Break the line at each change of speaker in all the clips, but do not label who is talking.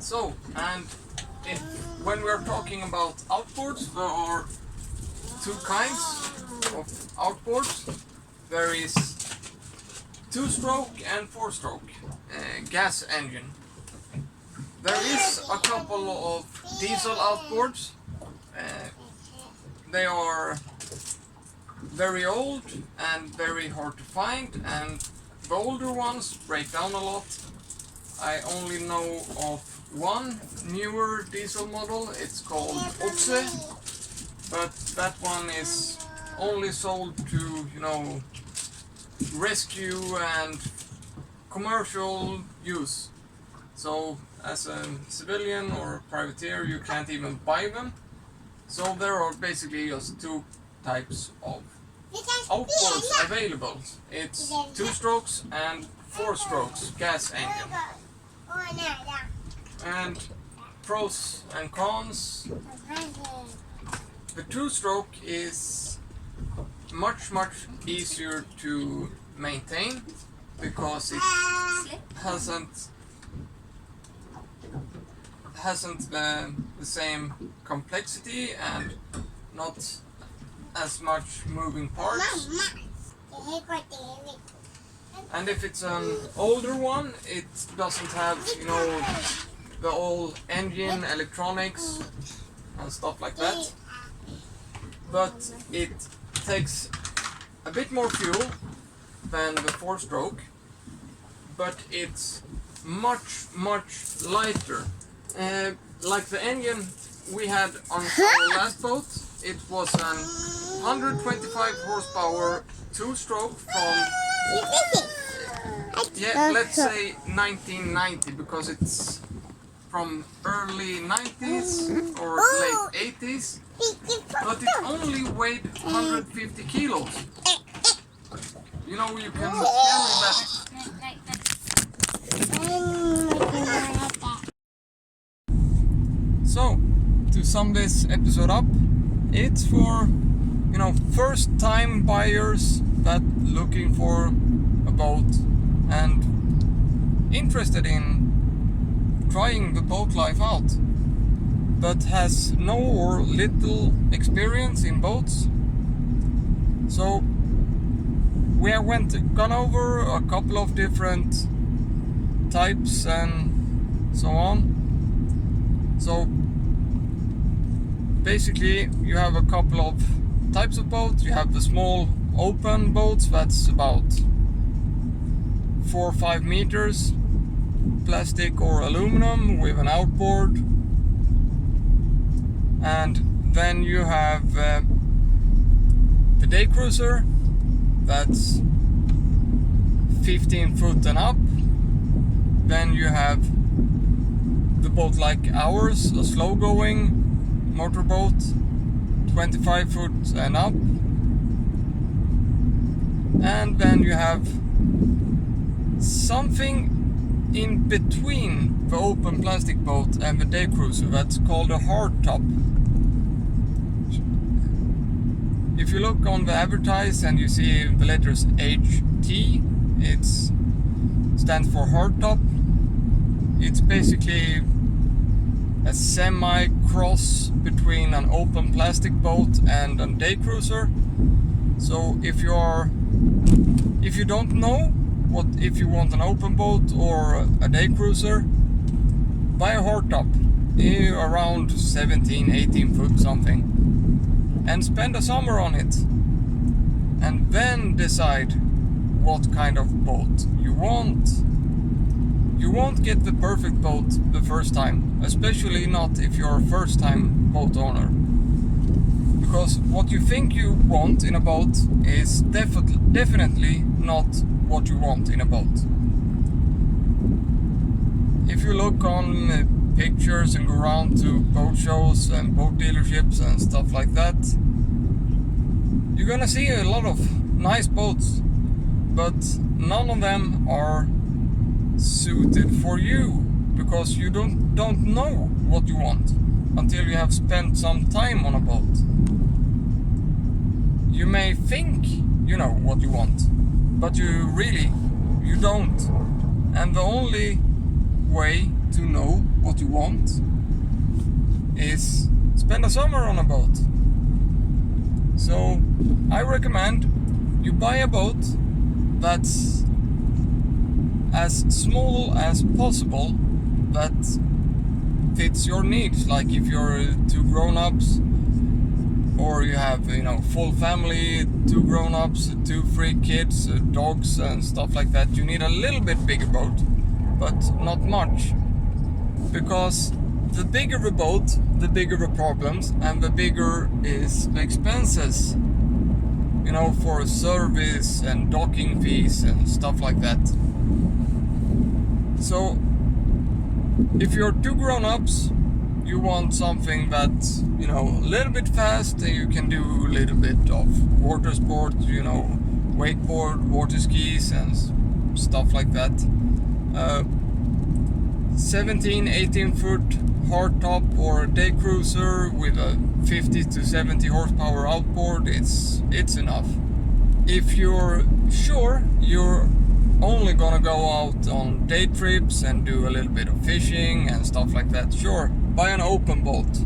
So, and when we're talking about outboards, there are two kinds of outboards. There is two-stroke and four-stroke gas engine. There is a couple of diesel outboards. They are very old and very hard to find, and the older ones break down a lot. I only know of one newer diesel model. It's called Oxe, but that one is only sold to, rescue and commercial use. So as a civilian or a privateer, you can't even buy them. So there are basically just two types of outboards available. It's two strokes and four strokes gas engine. And pros and cons. The two-stroke is much easier to maintain because it hasn't the same complexity and not as much moving parts. And if it's an older one, it doesn't have, the old engine, electronics and stuff like that. But it takes a bit more fuel than the four-stroke, but it's much lighter. Like the engine we had on our last boat, it was an 125 horsepower two-stroke from, let's say 1990, because it's from early 90s or late 80s, but it only weighed 150 kilos. You can carry that. So, to sum this episode up, it's for, first time buyers that looking for a boat and interested in trying the boat life out, but has no or little experience in boats. So we have gone over a couple of different types and so on. So basically you have a couple of types of boats. You have the small open boats, that's about 4 or 5 meters, plastic or aluminum with an outboard. And then you have the day cruiser, that's 15 foot and up. Then you have the boat like ours, a slow going motorboat, 25 foot and up. And then you have something in between the open plastic boat and the day cruiser, that's called a hardtop. If you look on the advertise and you see the letters HT, it stands for hardtop. It's basically a semi-cross between an open plastic boat and a day cruiser. So if you don't know if you want an open boat or a day cruiser, buy a hardtop around 17-18 foot something, and spend a summer on it, and then decide what kind of boat you want. You won't get the perfect boat the first time, especially not if you're a first time boat owner, because what you think you want in a boat is definitely not what you want in a boat. If you look on pictures and go around to boat shows and boat dealerships and stuff like that, you're gonna see a lot of nice boats, but none of them are suited for you, because you don't know what you want until you have spent some time on a boat. You may think you know what you want, but you don't. And the only way to know what you want is spend a summer on a boat. So I recommend you buy a boat that's as small as possible, that fits your needs. Like if you're two grown-ups, or you have, full family, two grown-ups, two free kids, dogs and stuff like that, you need a little bit bigger boat, but not much. Because the bigger the boat, the bigger the problems, and the bigger is the expenses, for service and docking fees and stuff like that. So if you're two grown-ups, you want something that's, a little bit fast, and you can do a little bit of water sport, wakeboard, water skis and stuff like that. 17, 18 foot hardtop or day cruiser with a 50 to 70 horsepower outboard, it's enough. If you're sure you're only gonna go out on day trips and do a little bit of fishing and stuff like that, sure, buy an open boat,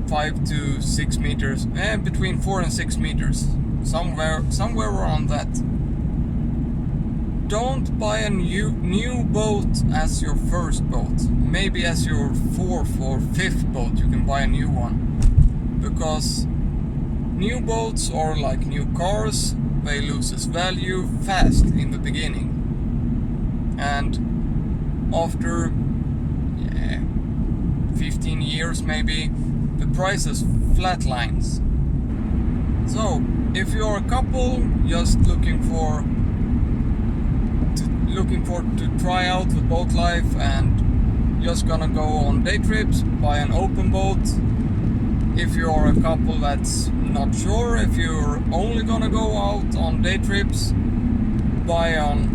5 to 6 meters, between 4 and 6 meters, somewhere around that. Don't buy a new boat as your first boat. Maybe as your 4th or 5th boat you can buy a new one, because new boats are like new cars. They lose its value fast in the beginning, and after 15 years maybe, the prices flatlines. So if you're a couple just looking for to try out the boat life and just gonna go on day trips, buy an open boat. If you're a couple that's not sure if you're only gonna go out on day trips, buy on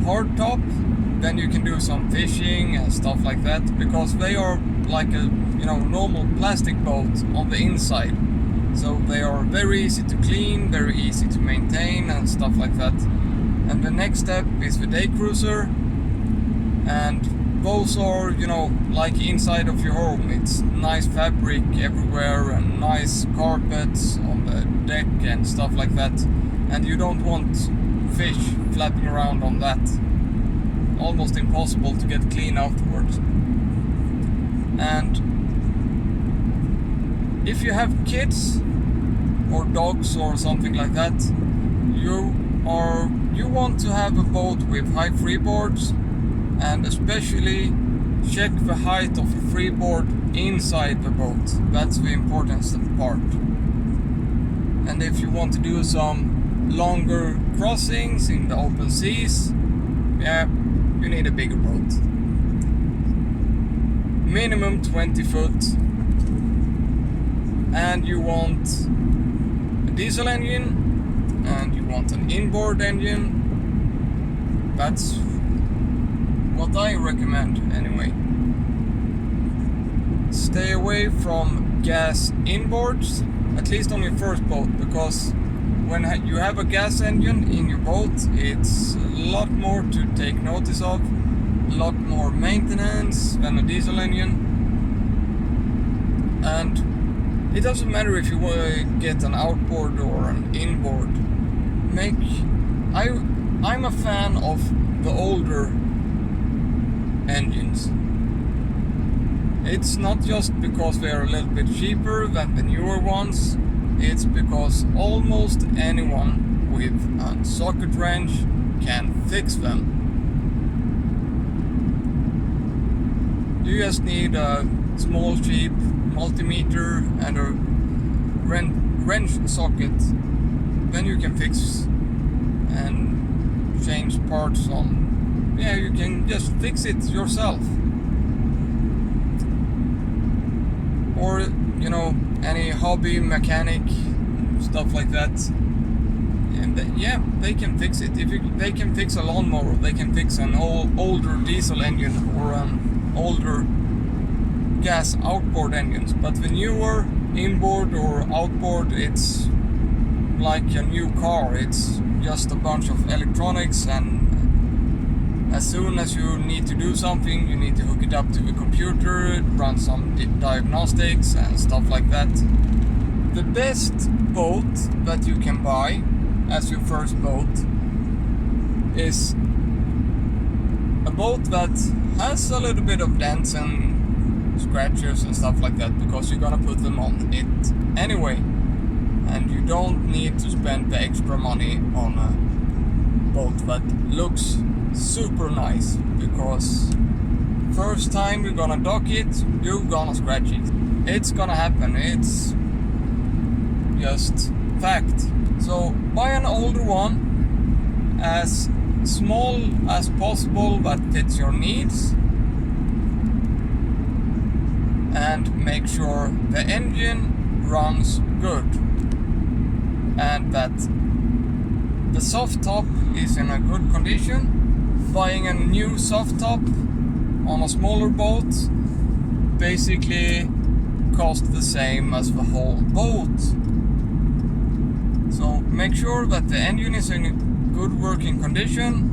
hardtop. Then you can do some fishing and stuff like that, because they are like a normal plastic boat on the inside. So they are very easy to clean, very easy to maintain and stuff like that. And the next step is the day cruiser, and those are, like inside of your home. It's nice fabric everywhere and nice carpets on the deck and stuff like that. And you don't want fish flapping around on that. Almost impossible to get clean afterwards. And if you have kids or dogs or something like that, you want to have a boat with high freeboards, and especially check the height of the freeboard inside the boat. That's the important part. And if you want to do some longer crossings in the open seas, you need a bigger boat. Minimum 20 foot. And you want a diesel engine, and you want an inboard engine. That's what I recommend anyway. Stay away from gas inboards, at least on your first boat, because when you have a gas engine in your boat, it's a lot more to take notice of, a lot more maintenance than a diesel engine. And it doesn't matter if you get an outboard or an inboard. I'm a fan of the older engines. It's not just because they are a little bit cheaper than the newer ones. It's because almost anyone with a socket wrench can fix them. You just need a small cheap multimeter and a wrench socket. Then you can fix and change parts on. You can just fix it yourself. Or any hobby mechanic, stuff like that, and they can fix it. They can fix a lawnmower, they can fix an older diesel engine or an older gas outboard engines. But the newer inboard or outboard, it's like a new car. It's just a bunch of electronics and as soon as you need to do something, you need to hook it up to the computer, run some diagnostics and stuff like that. The best boat that you can buy as your first boat is a boat that has a little bit of dents and scratches and stuff like that, because you're gonna put them on it anyway, and you don't need to spend the extra money on a boat that looks super nice, because first time you're gonna dock it, you're gonna scratch it. It's gonna happen, it's just fact. So buy an older one, as small as possible, that fits your needs, and make sure the engine runs good and that the soft top is in a good condition. Buying a new soft top on a smaller boat basically costs the same as the whole boat. So make sure that the engine is in good working condition.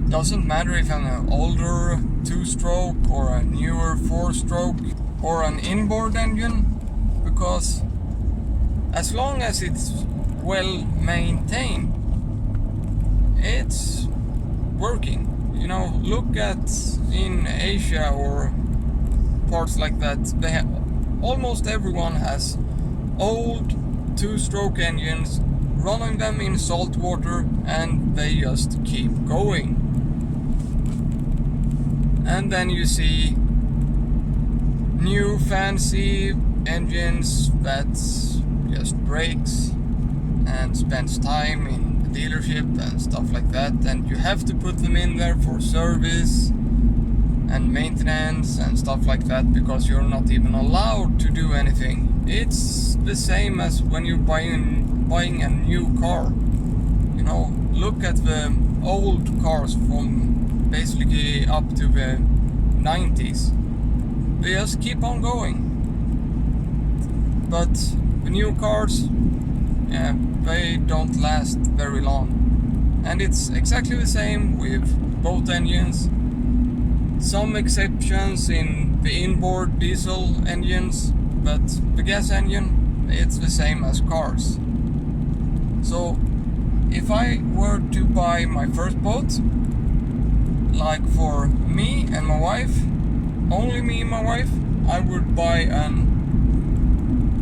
Doesn't matter if I'm an older 2-stroke or a newer 4-stroke or an inboard engine, because as long as it's well maintained, it's working. You know, look at in Asia or parts like that, they almost everyone has old 2-stroke engines, running them in salt water, and they just keep going. And then you see new fancy engines that just breaks and spends time in the dealership and stuff like that, and you have to put them in there for service and maintenance and stuff like that, because you're not even allowed to do anything. It's the same as when you're buying a new car. You know, look at the old cars from basically up to the 90s. They just keep on going. But the new cars, they don't last very long. And it's exactly the same with boat engines. Some exceptions in the inboard diesel engines, but the gas engine, it's the same as cars. So if I were to buy my first boat, like for me and my wife, only me and my wife, I would buy an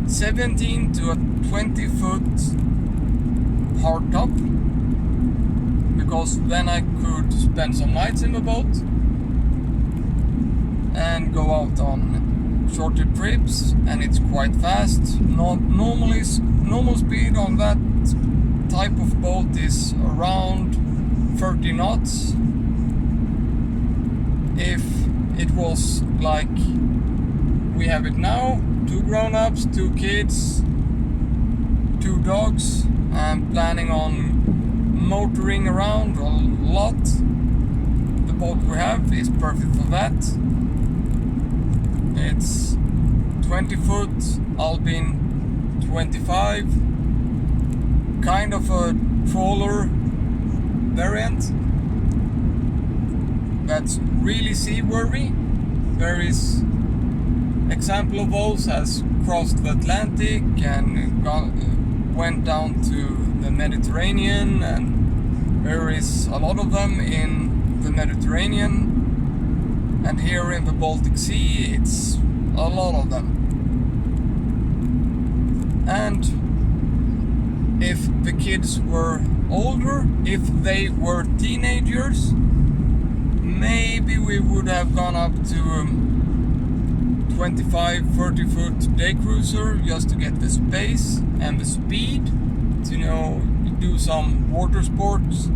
17 to a 20 foot hardtop, because then I could spend some nights in the boat and go out on shorter trips, and it's quite fast. Normal speed on that type of boat is around 30 knots. If it was like we have it now, 2 grown-ups, 2 kids, 2 dogs, and planning on motoring around a lot, the boat we have is perfect for that. It's 20 foot Albin 25, kind of a trawler variant that's really seaworthy. There is example of those has crossed the Atlantic and went down to the Mediterranean, and there is a lot of them in the Mediterranean. And here in the Baltic Sea, it's a lot of them. And if the kids were older, if they were teenagers, maybe we would have gone up to 25-30 foot day cruiser, just to get the space and the speed to, you know, do some water sports.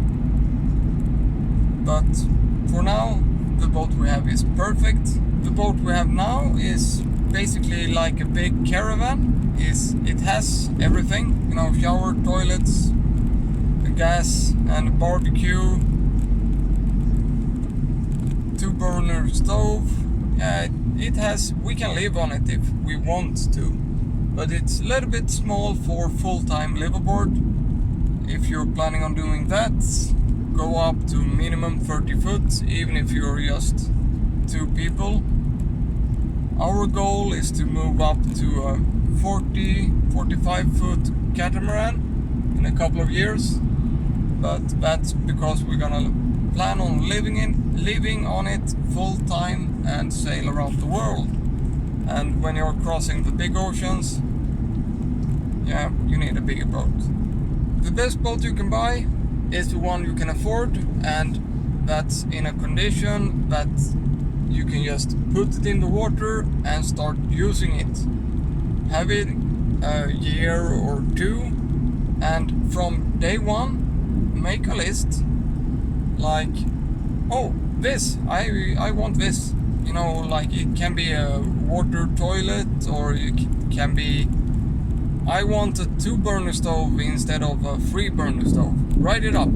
But for now, the boat we have is perfect. The boat we have now is basically like a big caravan. It has everything, you know, shower, toilets, a gas and a barbecue, 2-burner stove. It has, we can live on it if we want to, but it's a little bit small for full-time liveaboard. If you're planning on doing that, go up to minimum 30 foot, even if you're just 2 people. Our goal is to move up to a 40-45 foot catamaran in a couple of years, but that's because we're gonna plan on living on it full time and sail around the world. And when you're crossing the big oceans, yeah, you need a bigger boat. The best boat you can buy is the one you can afford, and that's in a condition that you can just put it in the water and start using it. Have it a year or 2, and from day 1 make a list like, oh, this, I want this. You know, like it can be a water toilet, or it can be, I want a 2-burner stove instead of a 3-burner stove. Write it up.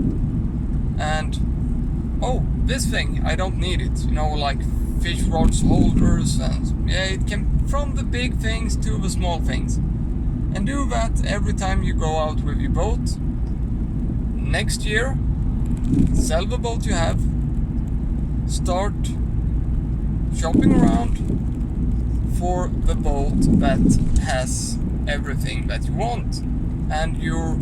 And, oh, this thing, I don't need it. You know, like fish rods holders, and yeah, it can, from the big things to the small things. And do that every time you go out with your boat. Next year, sell the boat you have. Start shopping around for the boat that has everything that you want, and you're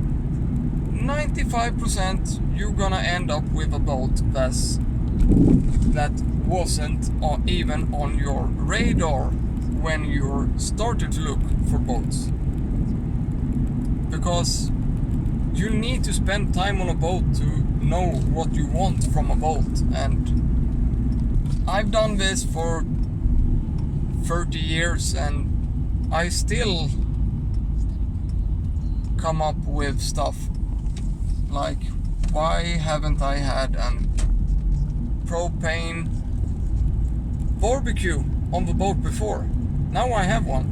95% you're gonna end up with a boat that wasn't even on your radar when you started to look for boats, because you need to spend time on a boat to know what you want from a boat. And I've done this for 30 years and I still come up with stuff like, why haven't I had a propane barbecue on the boat before? Now I have one,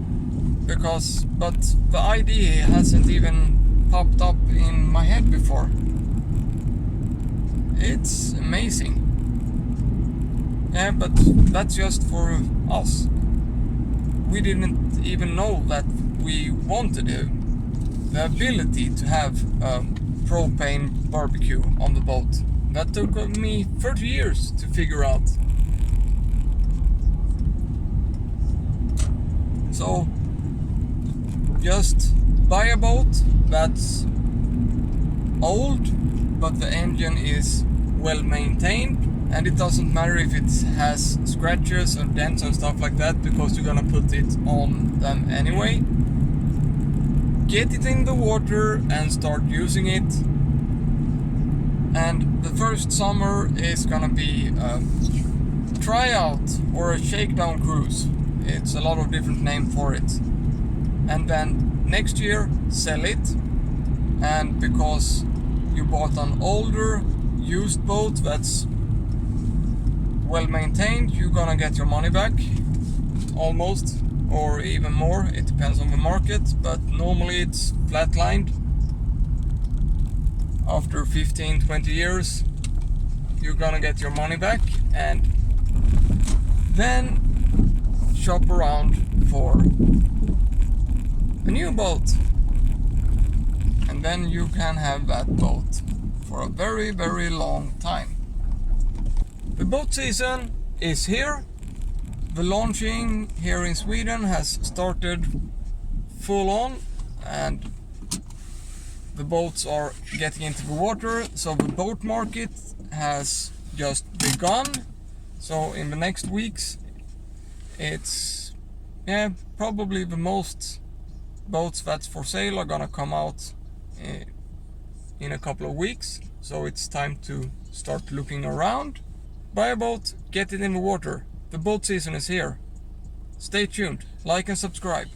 but the idea hasn't even popped up in my head before. It's amazing. Yeah, but that's just for us. We didn't even know that we wanted the ability to have a propane barbecue on the boat. That took me 30 years to figure out. So, just buy a boat that's old, but the engine is well maintained. And it doesn't matter if it has scratches or dents and stuff like that, because you're gonna put it on them anyway. Get it in the water and start using it. And the first summer is gonna be a tryout or a shakedown cruise. It's a lot of different names for it. And then next year, sell it. And because you bought an older used boat that's well maintained, you're gonna get your money back, almost, or even more. It depends on the market, but normally it's flatlined. After 15-20 years, you're gonna get your money back, and then shop around for a new boat, and then you can have that boat for a very, very long time. The boat season is here. The launching here in Sweden has started full on, and the boats are getting into the water, so the boat market has just begun. So in the next weeks, it's probably the most boats that's for sale are gonna come out in a couple of weeks. So it's time to start looking around. Buy a boat, get it in the water. The boat season is here. Stay tuned, like and subscribe.